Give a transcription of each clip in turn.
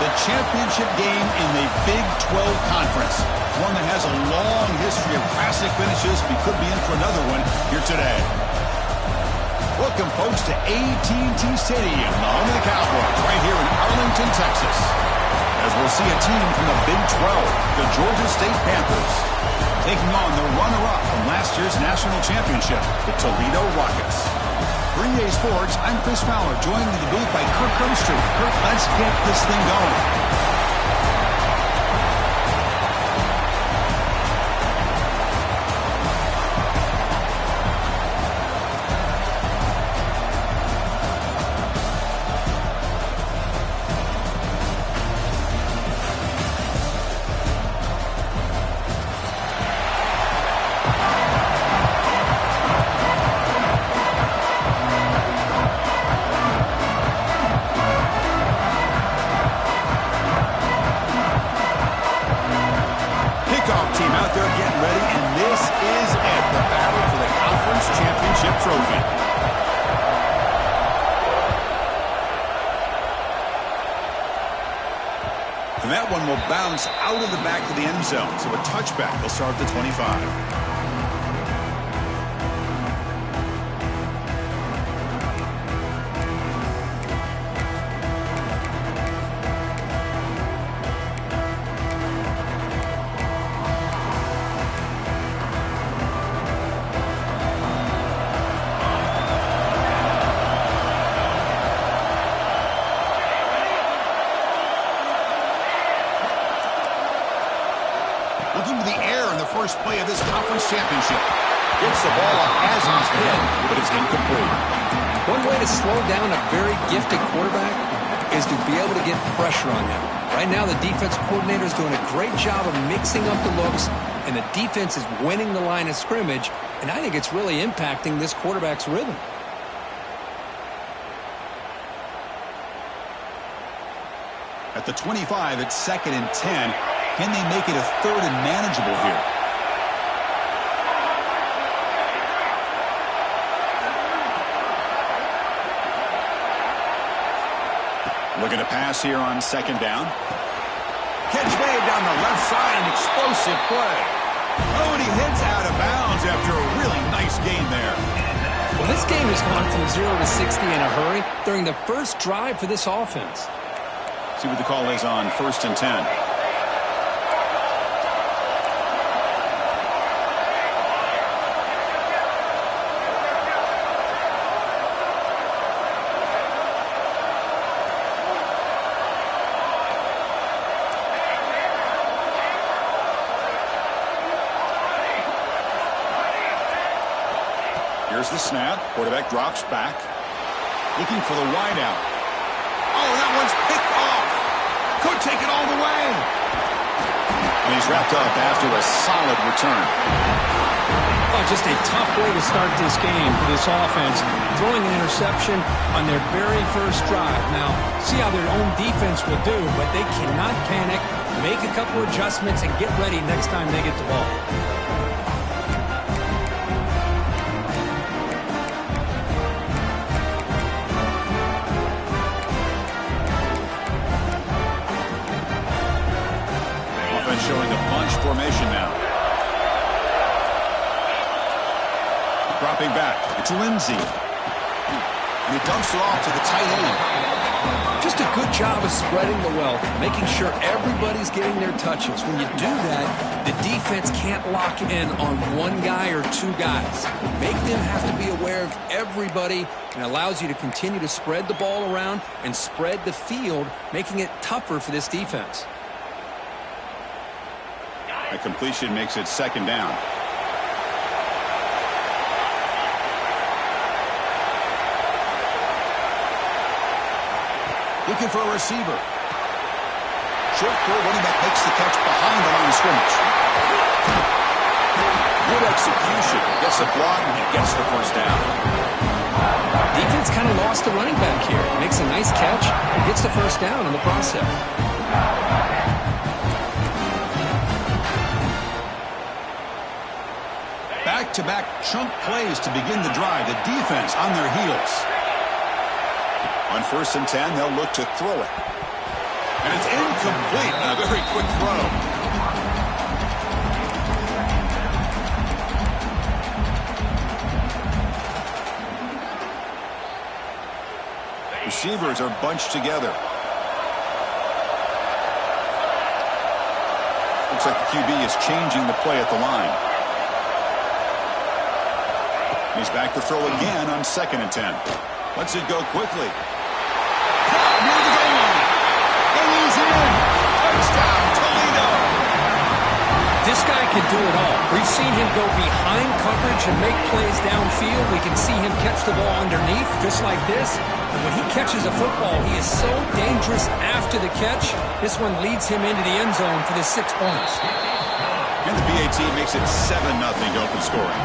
The championship game in the Big 12 Conference. One that has a long history of classic finishes. We could be in for another one here today. Welcome, folks, to AT&T Stadium, the home of the Cowboys, right here in Arlington, Texas. As we'll see a team from the Big 12, the Georgia State Panthers, taking on the runner-up from last year's national championship, the Toledo Rockets. For EA Sports, I'm Chris Fowler, joined in the booth by Kirk Herbstreit. Kirk, let's get this thing going. And that one will bounce out of the back of the end zone. So a touchback. They'll start at the 25. Looking to the air in the first play of this conference championship. Gets the ball off Aslan's head, but it's incomplete. One way to slow down a very gifted quarterback is to be able to get pressure on him. Right now, the defense coordinator is doing a great job of mixing up the looks, and the defense is winning the line of scrimmage, and I think it's really impacting this quarterback's rhythm. At the 25, it's 2nd and 10. Can they make it a 3rd and manageable here? Looking to pass here on 2nd down. Catch made down the left side, an explosive play. Oh, and he hits out of bounds after a really nice gain there. Well, this game has gone from 0 to 60 in a hurry during the first drive for this offense. See what the call is on 1st and 10. Here's the snap. Quarterback drops back. Looking for the wideout. Oh, that one's picked off. Could take it all the way. And he's wrapped up after a solid return. Oh, just a tough way to start this game for this offense. Throwing an interception on their very first drive. Now, see how their own defense will do, but they cannot panic. Make a couple adjustments and get ready next time they get the ball. Showing a bunch formation now. Dropping back. It's Lindsey. And he dumps it off to the tight end. Just a good job of spreading the wealth, making sure everybody's getting their touches. When you do that, the defense can't lock in on one guy or two guys. Make them have to be aware of everybody, and allows you to continue to spread the ball around and spread the field, making it tougher for this defense. A completion makes it 2nd down. Looking for a receiver. Short throw, running back makes the catch behind the line of scrimmage. Good execution. Gets a block and he gets the first down. Defense kind of lost the running back here. Makes a nice catch and gets the first down in the process. Back-to-back chunk plays to begin the drive. The defense on their heels. On 1st and 10, they'll look to throw it. And it's incomplete on a very quick throw. Receivers are bunched together. Looks like the QB is changing the play at the line. He's back to throw again on 2nd and 10. Lets it go quickly. Caught near the goal line. And he's in. Touchdown, Toledo. This guy can do it all. We've seen him go behind coverage and make plays downfield. We can see him catch the ball underneath, just like this. And when he catches a football, he is so dangerous after the catch. This one leads him into the end zone for the 6 points. And the PAT makes it 7-0 to open scoring.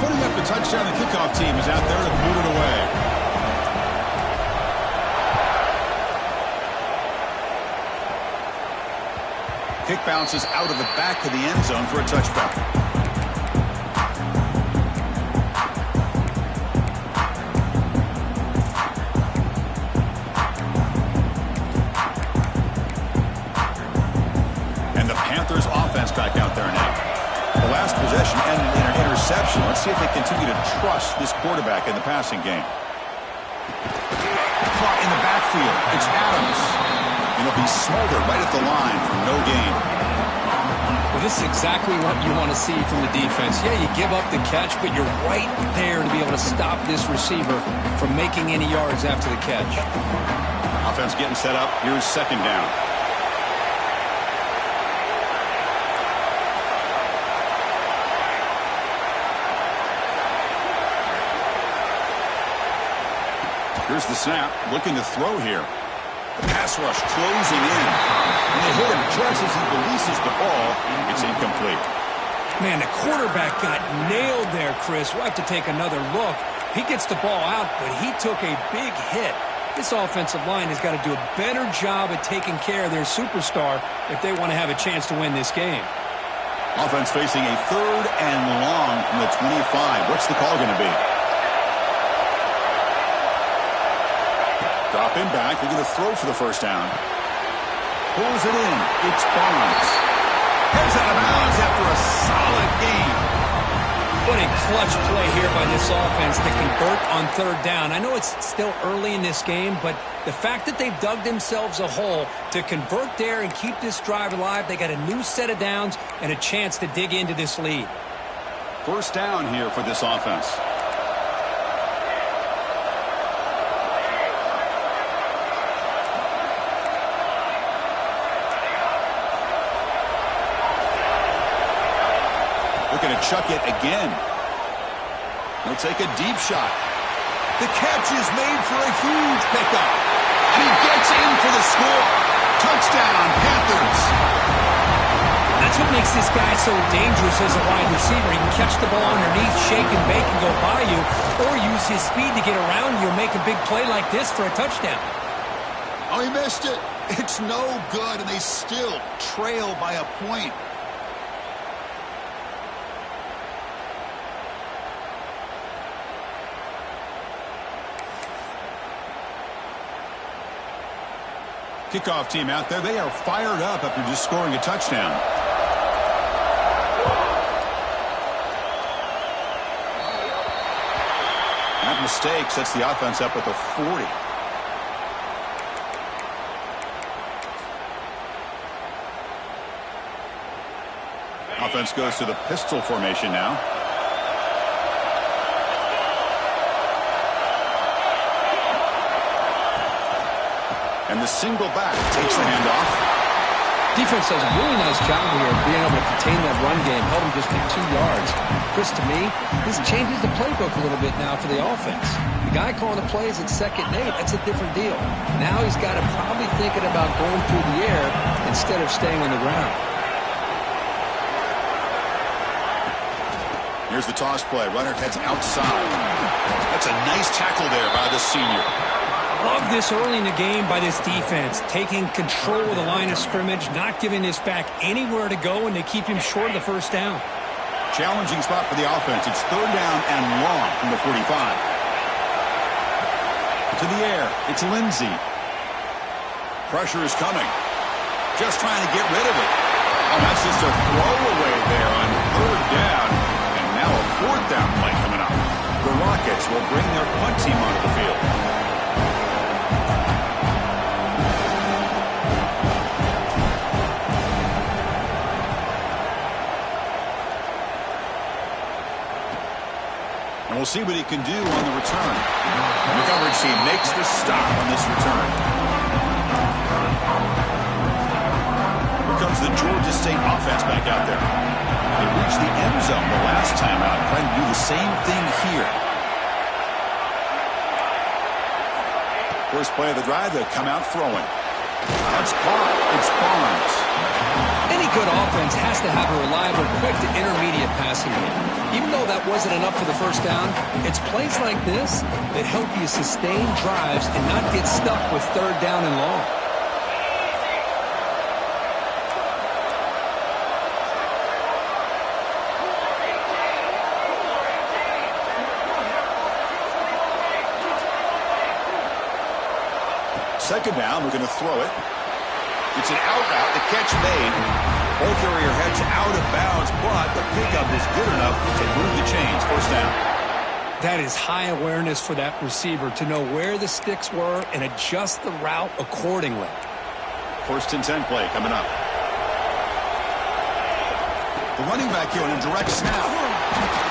Putting up the touchdown, the kickoff team is out there to boot it away. Kick bounces out of the back of the end zone for a touchback. And the Panthers offense back out there now. The last possession ended in an interception. Let's see if they continue to trust this quarterback in the passing game. Caught in the backfield. It's Adams. And he'll be smothered right at the line for no gain. Well, this is exactly what you want to see from the defense. Yeah, you give up the catch, but you're right there to be able to stop this receiver from making any yards after the catch. Offense getting set up. Here's 2nd down. Here's the snap, looking to throw here. The pass rush closing in. And they hit him just as he releases the ball. It's incomplete. Man, the quarterback got nailed there, Chris. We'll have to take another look. He gets the ball out, but he took a big hit. This offensive line has got to do a better job at taking care of their superstar if they want to have a chance to win this game. Offense facing a 3rd and long from the 25. What's the call going to be? Drop in back. They're going to throw for the 1st down. Pulls it in. It's Barnes. Heads out of bounds after a solid game. What a clutch play here by this offense to convert on 3rd down. I know it's still early in this game, but the fact that they've dug themselves a hole to convert there and keep this drive alive, they got a new set of downs and a chance to dig into this lead. 1st down here for this offense. Going to chuck it again. He'll take a deep shot. The catch is made for a huge pickup. And he gets in for the score. Touchdown, Panthers. That's what makes this guy so dangerous as a wide receiver. He can catch the ball underneath, shake and bake and go by you, or use his speed to get around you and make a big play like this for a touchdown. Oh, he missed it. It's no good, and they still trail by a point. Kickoff team out there, they are fired up after just scoring a touchdown. That mistake sets the offense up at the 40. Offense goes to the pistol formation now. And the single back takes the handoff. Defense does a really nice job here of being able to contain that run game, held him just to 2 yards. Chris, to me, this changes the playbook a little bit now for the offense. The guy calling the plays at 2nd and 8, that's a different deal. Now he's got to probably thinking about going through the air instead of staying on the ground. Here's the toss play. Runner heads outside. That's a nice tackle there by the senior. Love this early in the game by this defense, taking control of the line of scrimmage, not giving this back anywhere to go, and they keep him short of the first down. Challenging spot for the offense. It's 3rd down and long from the 45. To the air. It's Lindsey. Pressure is coming. Just trying to get rid of it. Oh, that's just a throwaway there on 3rd down. And now a 4th down play coming up. The Rockets will bring their punt team onto the field. And we'll see what he can do on the return. The coverage team makes the stop on this return. Here comes the Georgia State offense back out there. They reached the end zone the last time out, trying to do the same thing here. First play of the drive, they'll come out throwing. That's caught. It's Barnes. Any good offense has to have a reliable, quick to intermediate passing game. Even though that wasn't enough for the first down, it's plays like this that help you sustain drives and not get stuck with 3rd down and long. Second down, we're going to throw it. It's an out route, the catch made. Ball carrier heads out of bounds, but the pickup is good enough to move the chains. First down. That is high awareness for that receiver to know where the sticks were and adjust the route accordingly. 1st and 10 play coming up. The running back here on a direct snap.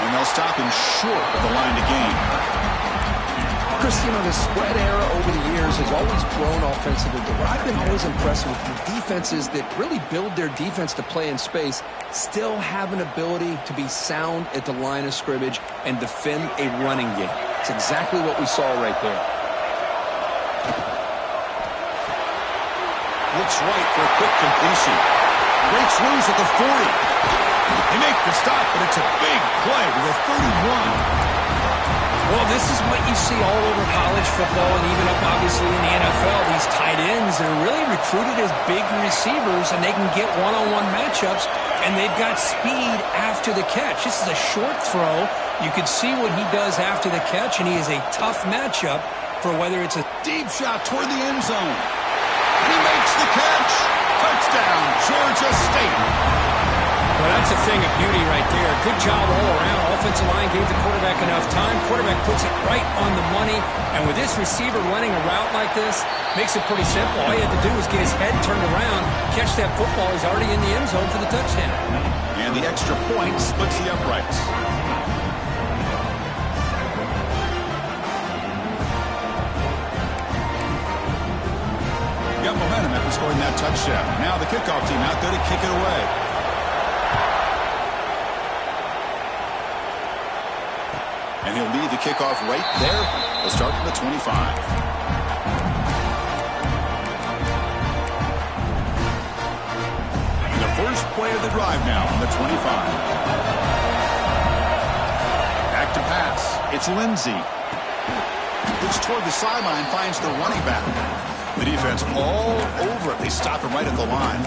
And they'll stop him short of the line to gain. Chris, you know, the spread era over the years has always grown offensively, but what I've been always impressed with the defenses that really build their defense to play in space still have an ability to be sound at the line of scrimmage and defend a running game. It's exactly what we saw right there. Looks right for a quick completion. Breaks loose at the 40. They make the stop, but it's a big play with a 31. Well, this is what you see all over college football and even up, obviously, in the NFL. These tight ends are really recruited as big receivers, and they can get one-on-one matchups, and they've got speed after the catch. This is a short throw. You can see what he does after the catch, and he is a tough matchup for whether it's a deep shot toward the end zone. And he makes the catch. Touchdown, Georgia State. Well, that's a thing of beauty right there. Good job all around. Offensive line gave the quarterback enough time. Quarterback puts it right on the money. And with this receiver running a route like this, makes it pretty simple. All you have to do is get his head turned around, catch that football. He's already in the end zone for the touchdown. And the extra point splits the uprights. Got momentum after scoring that touchdown. Now the kickoff team out there to kick it away. And he'll lead the kickoff right there. He'll start from the 25. And the first play of the drive now on the 25. Back to pass. It's Lindsey. Looks toward the sideline, finds the running back. The defense all over it. They stop him right at the line.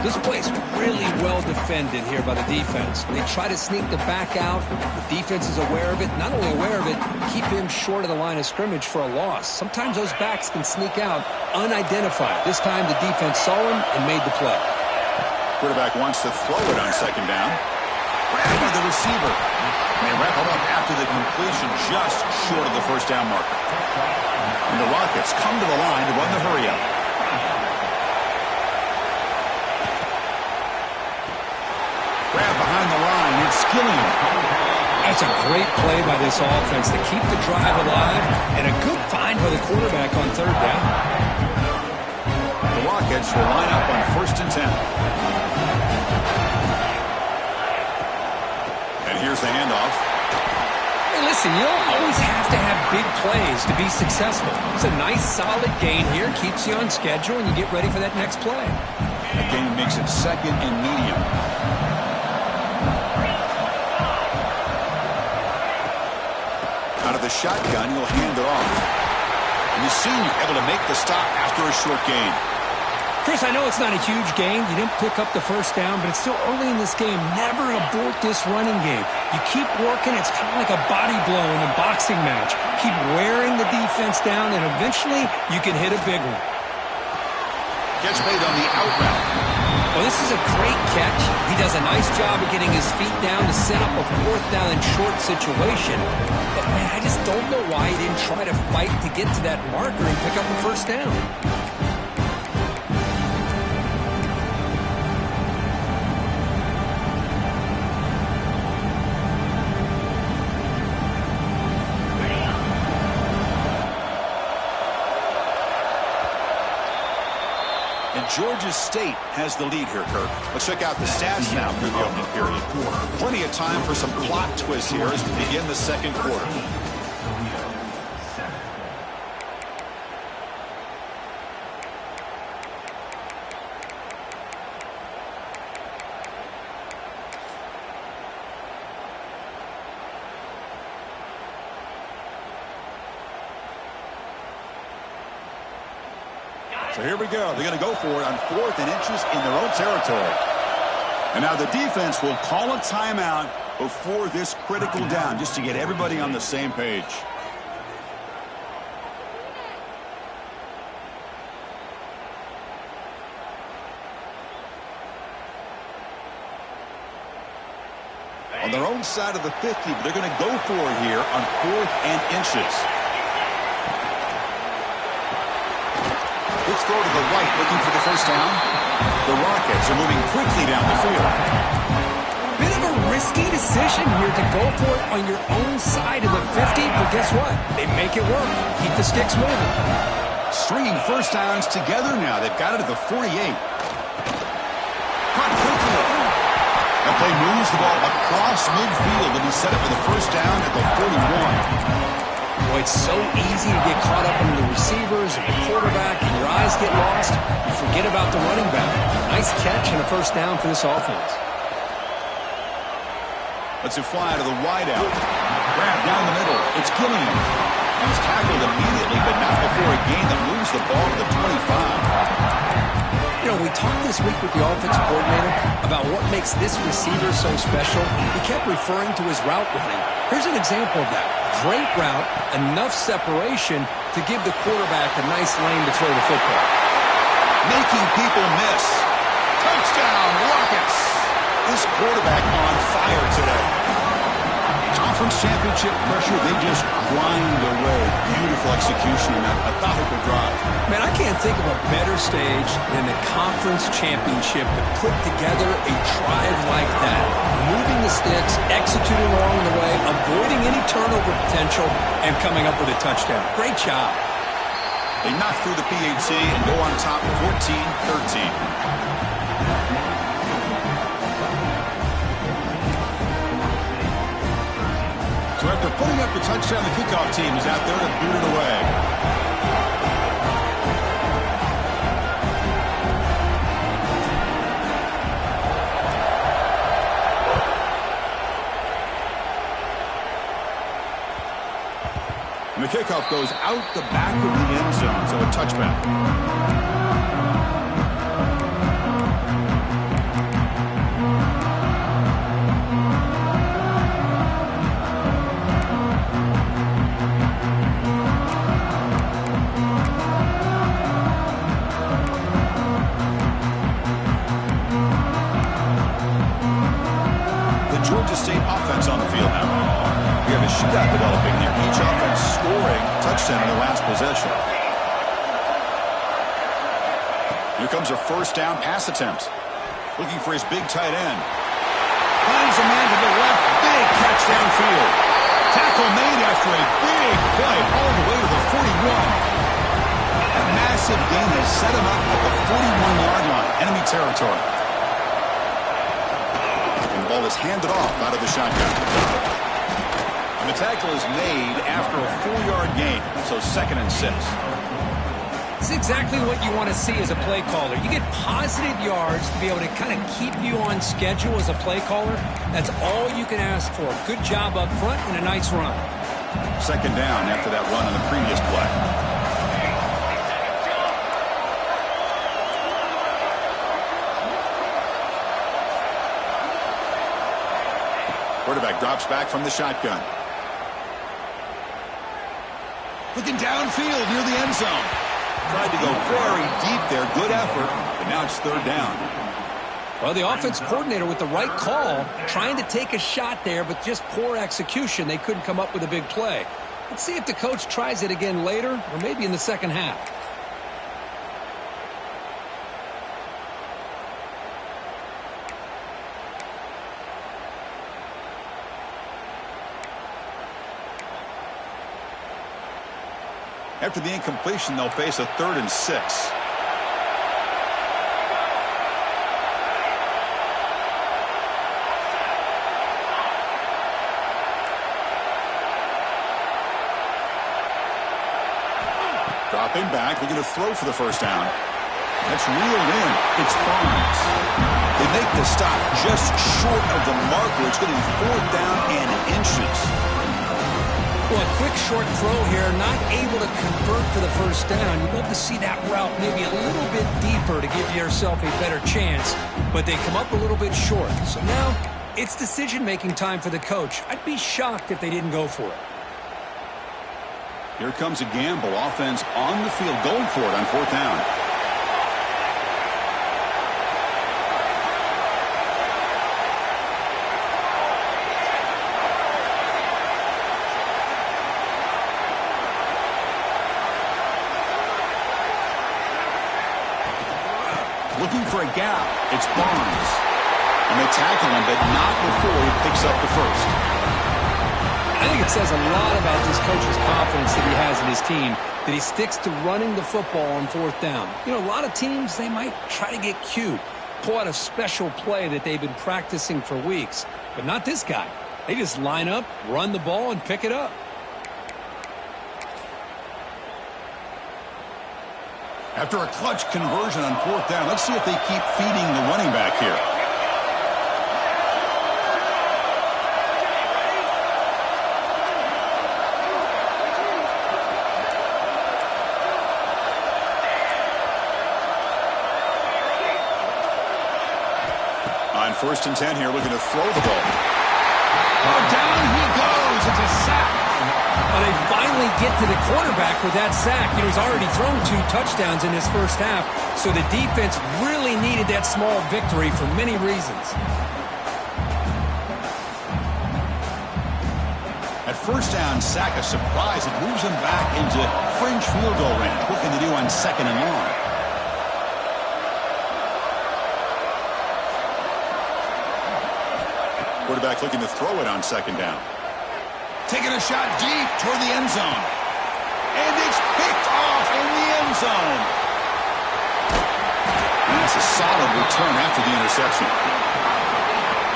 This play's really well defended here by the defense. They try to sneak the back out. The defense is aware of it. Not only aware of it, keep him short of the line of scrimmage for a loss. Sometimes those backs can sneak out unidentified. This time the defense saw him and made the play. Quarterback wants to throw it on second down. Grab by the receiver. And they wrap him up after the completion just short of the first down marker. And the Rockets come to the line to run the hurry-up. Grab behind the line. It's Skilling. That's a great play by this offense to keep the drive alive, and a good find by the quarterback on third down. The Rockets will line up on 1st and 10. And here's the handoff. Hey, listen, you don't always have to have big plays to be successful. It's a nice, solid gain here, keeps you on schedule, and you get ready for that next play. That gain makes it second and medium. Out of the shotgun, he'll hand it off. And the senior able to make the stop after a short gain. Chris, I know it's not a huge gain. You didn't pick up the first down, but it's still early in this game. Never abort this running game. You keep working. It's kind of like a body blow in a boxing match. Keep wearing the defense down, and eventually you can hit a big one. Catch made on the out route. Well, this is a great catch. He does a nice job of getting his feet down to set up a fourth down and short situation. But, man, I just don't know why he didn't try to fight to get to that marker and pick up the first down. Georgia State has the lead here, Kirk. Let's check out the stats now through the opening period. Plenty of time for some plot twists here as we begin the second quarter. So here we go. They're going to go for it on 4th and inches in their own territory. And now the defense will call a timeout before this critical down just to get everybody on the same page. On their own side of the 50, but they're going to go for it here on 4th and inches. Let's throw to the right, looking for the first down. The Rockets are moving quickly down the field. Bit of a risky decision here to go for it on your own side of the 50, but guess what? They make it work. Keep the sticks moving. Stringing first downs together now. They've got it at the 48. Caught quickly. That play moves the ball across midfield and he's set up for the first down at the 41. Boy, it's so easy to get caught up in the receivers and the quarterback, and your eyes get lost. You forget about the running back. Nice catch and a first down for this offense. Let's it fly to the wideout. Grab down the middle. It's Gilliam. He's tackled immediately, but not before a gain that moves the ball to the 25. You know, we talked this week with the offensive coordinator about what makes this receiver so special. He kept referring to his route running. Here's an example of that. Great route, enough separation to give the quarterback a nice lane to throw the football. Making people miss. Touchdown, Rockets. This quarterback on fire today. Conference championship pressure, they just grind away. Beautiful execution in that methodical drive. Man, I can't think of a better stage than the conference championship to put together a drive like that. Moving the sticks, executing along the way, avoiding any turnover potential, and coming up with a touchdown. Great job. They knock through the PAT and go on top 14-13. So after putting up the touchdown, the kickoff team is out there to boot it away. And the kickoff goes out the back of the end zone, so a touchback. Georgia State offense on the field now. We have a shootout developing here. Each offense scoring touchdown in the last possession. Here comes a first down pass attempt. Looking for his big tight end. Finds a man to the left. Big catch downfield. Tackle made after a big play all the way to the 41. A massive gain has set him up at the 41-yard line. Enemy territory. Ball is handed off out of the shotgun. And the tackle is made after a 4-yard gain, so 2nd and 6. This is exactly what you want to see as a play caller. You get positive yards to be able to kind of keep you on schedule as a play caller. That's all you can ask for. Good job up front and a nice run. 2nd down after that run on the previous play. Quarterback drops back from the shotgun. Looking downfield near the end zone. Tried to go very deep there. Good effort, but now it's third down. Well, the offense coordinator with the right call, trying to take a shot there, but just poor execution. They couldn't come up with a big play. Let's see if the coach tries it again later, or maybe in the second half. After the incompletion, they'll face a 3rd and 6. Dropping back, looking to throw for the first down. That's reeled in. It's Barnes. They make the stop just short of the marker. It's going to be 4th down and inches. Well, a quick short throw here, not able to convert for the first down. You'd love to see that route maybe a little bit deeper to give yourself a better chance, but they come up a little bit short. So now it's decision-making time for the coach. I'd be shocked if they didn't go for it. Here comes a gamble. Offense on the field going for it on 4th down. Looking for a gap. It's Barnes. And they tackle him, but not before he picks up the first. I think it says a lot about this coach's confidence that he has in his team, that he sticks to running the football on 4th down. You know, a lot of teams, they might try to get cute, pull out a special play that they've been practicing for weeks. But not this guy. They just line up, run the ball, and pick it up. After a clutch conversion on 4th down, let's see if they keep feeding the running back here. On 1st and 10 here, looking to throw the ball. Oh, down he goes. It's a sack. Well, they finally get to the quarterback with that sack. You know, he's already thrown 2 touchdowns in his first half, so the defense really needed that small victory for many reasons. At 1st down, sack, a surprise. It moves him back into fringe field goal range. What can they do on 2nd and long? Quarterback looking to throw it on 2nd down. Taking a shot deep toward the end zone. And it's picked off in the end zone. And that's a solid return after the interception.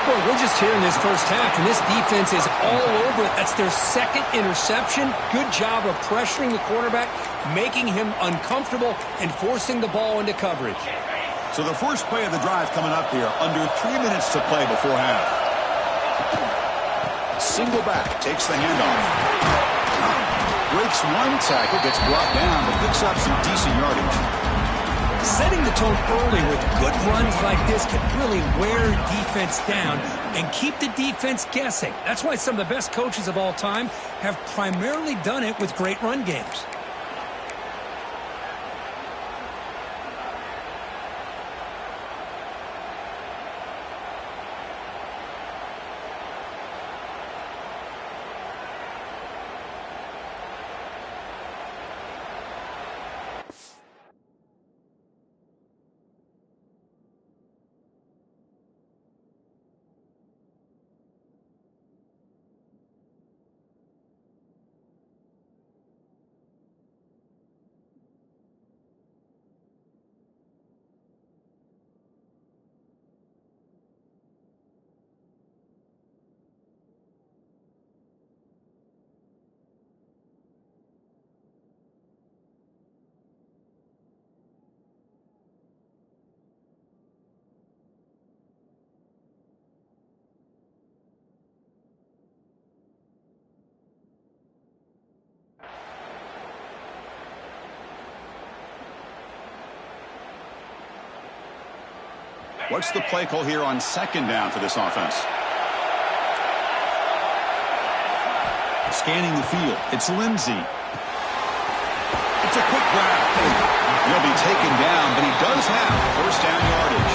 Well, we're just here in this first half, and this defense is all over it. That's their 2nd interception. Good job of pressuring the quarterback, making him uncomfortable, and forcing the ball into coverage. So the first play of the drive coming up here, under 3 minutes to play before half. Single back, takes the handoff. Breaks one tackle, gets brought down, but picks up some decent yardage. Setting the tone early with good runs like this can really wear defense down and keep the defense guessing. That's why some of the best coaches of all time have primarily done it with great run games. What's the play call here on 2nd down for this offense? scanning the field. It's Lindsey. It's a quick grab. He'll be taken down, but he does have first down yardage.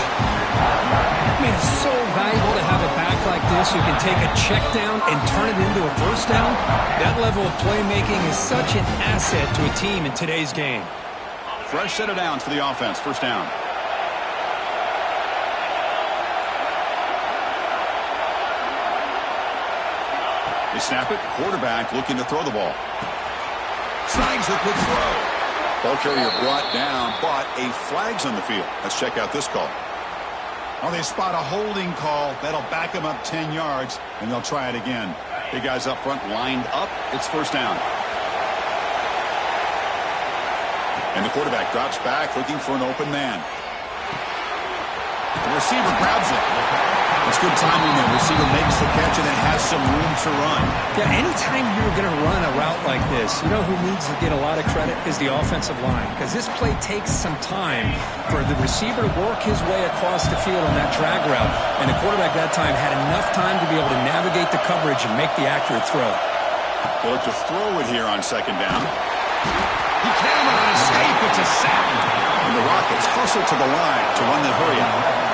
I mean, it's so valuable to have a back like this who can take a check down and turn it into a first down. That level of playmaking is such an asset to a team in today's game. Fresh set of downs for the offense. First down. They snap it. Quarterback looking to throw the ball. Snags a quick throw. Ball carrier brought down, but a flag's on the field. Let's check out this call. Oh, they spot a holding call. That'll back them up 10 yards, and they'll try it again. Big guys up front lined up. It's first down. And the quarterback drops back looking for an open man. The receiver grabs it. It's good timing. The receiver makes the catch and then has some room to run. Yeah, anytime you're going to run a route like this, you know who needs to get a lot of credit is the offensive line, because this play takes some time for the receiver to work his way across the field on that drag route, and the quarterback that time had enough time to be able to navigate the coverage and make the accurate throw. They'll look to throw it here on second down. He cannot escape. It's a sack. And the Rockets hustle to the line to run the hurry out.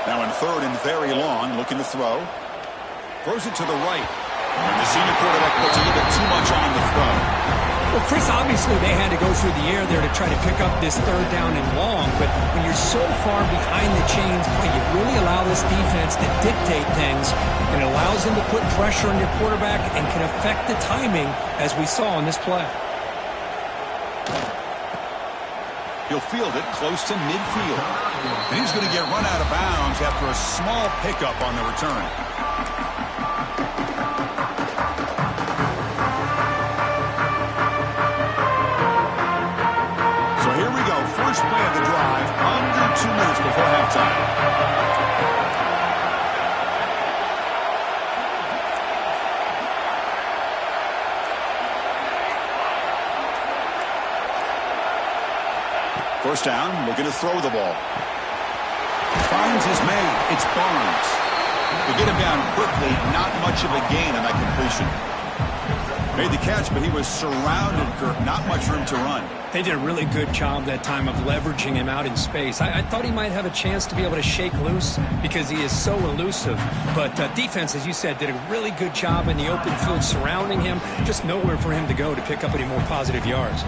Now in third and very long, looking to throw. Throws it to the right. And the senior quarterback puts a little bit too much on the throw. Well, Chris, obviously they had to go through the air there to try to pick up this third down and long, but when you're so far behind the chains, boy, you really allow this defense to dictate things, and it allows them to put pressure on your quarterback and can affect the timing, as we saw in this play. He'll field it close to midfield. And he's going to get run out of bounds after a small pickup on the return. So here we go. First play of the drive, under 2 minutes before halftime. First down, looking to throw the ball. Finds his man. It's Barnes. They get him down quickly. Not much of a gain on that completion. Made the catch, but he was surrounded, Kirk. Not much room to run. They did a really good job that time of leveraging him out in space. I thought he might have a chance to be able to shake loose because he is so elusive. But defense, as you said, did a really good job in the open field surrounding him. Just nowhere for him to go to pick up any more positive yards.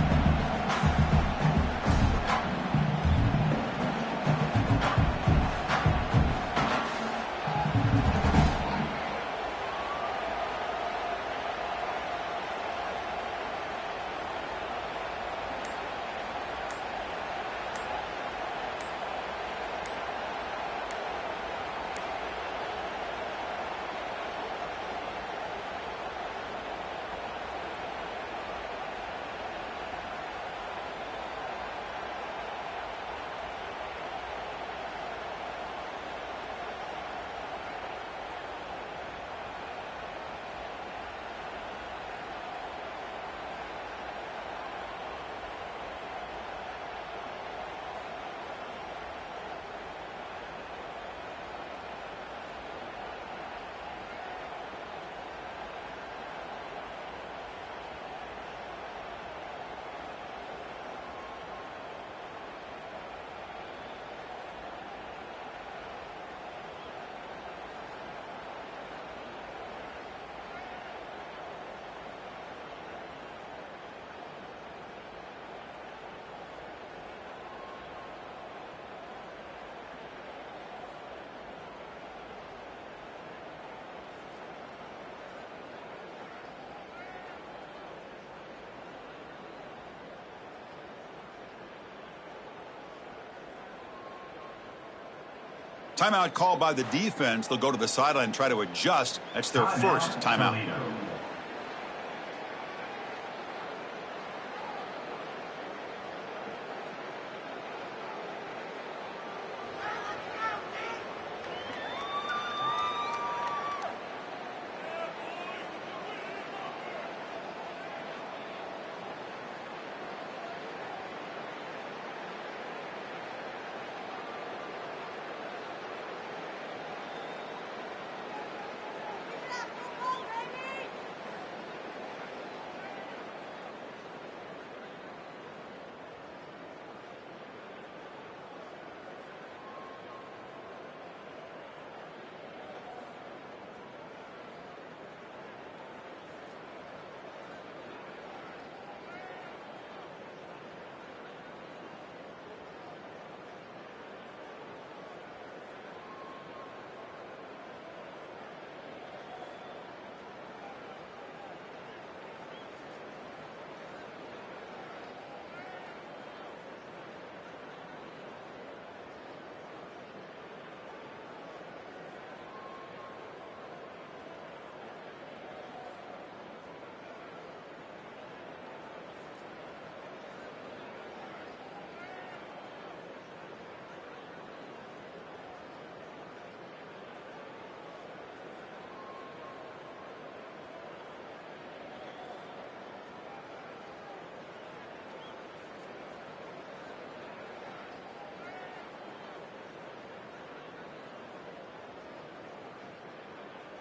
Timeout called by the defense. They'll go to the sideline and try to adjust. That's their first timeout.